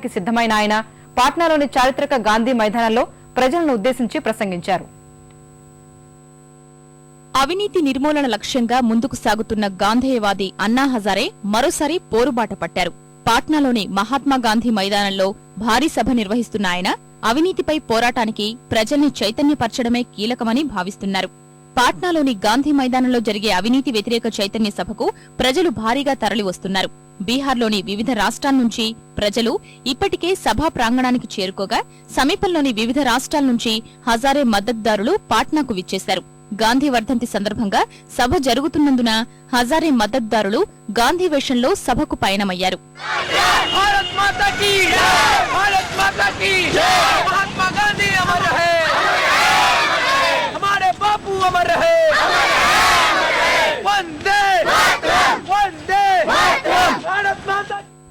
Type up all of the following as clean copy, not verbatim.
సిద్ధమైన ఆయన పాట్నాలోని చారిత్రక గాంధీ మైదానంలో ప్రజలను ఉద్దేశించి ప్రసంగించారు. అవినీతి నిర్మూలన లక్ష్యంగా ముందుకు సాగుతున్న గాంధేయవాది అన్నా హజారే మరోసారి పోరుబాట పట్టారు. పాట్నాలోని మహాత్మాగాంధీ మైదానంలో భారీ సభ నిర్వహిస్తున్న ఆయన అవినీతిపై పోరాటానికి ప్రజల్ని చైతన్యపరచడమే కీలకమని భావిస్తున్నారు. పాట్నాలోని గాంధీ మైదానంలో జరిగే అవినీతి వ్యతిరేక చైతన్య సభకు ప్రజలు భారీగా తరలివస్తున్నారు. బీహార్లోని వివిధ రాష్ట్రాల నుంచి ప్రజలు ఇప్పటికే సభా ప్రాంగణానికి చేరుకోగా సమీపంలోని వివిధ రాష్ట్రాల నుంచి హజారే మద్దతుదారులు పాట్నాకు విచ్చేశారు. గాంధీ వర్ధంతి సందర్భంగా సభ జరుగుతున్నందున హజారే మద్దతుదారులు గాంధీ వేషంలో సభకు పయనమయ్యారు.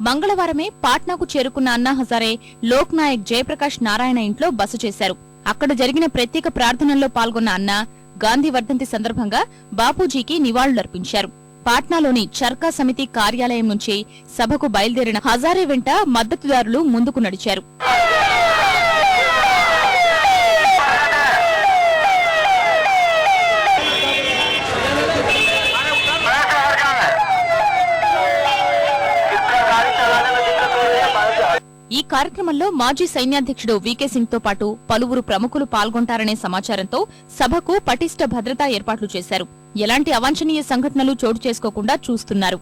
మంగళవారమే పాట్నాకు చేరుకున్న అన్నా హజారే లోక్ నాయక్ జయప్రకాష్ నారాయణ ఇంట్లో బస చేశారు. అక్కడ జరిగిన ప్రత్యేక ప్రార్థనల్లో పాల్గొన్న అన్నా గాంధీ వర్ధంతి సందర్భంగా బాపూజీకి నివాళులర్పించారు. పాట్నాలోని చర్కా సమితి కార్యాలయం నుంచి సభకు బయలుదేరిన హజారే వెంట మద్దతుదారులు ముందుకు నడిచారు. ఈ కార్యక్రమంలో మాజీ సైన్యాధ్యక్షుడు వీకే సింగ్ తో పాటు పలువురు ప్రముఖులు పాల్గొంటారనే సమాచారంతో సభకు పటిష్ట భద్రతా ఏర్పాట్లు చేశారు. ఎలాంటి అవాంఛనీయ సంఘటనలు చోటు చేసుకోకుండా చూస్తున్నారు.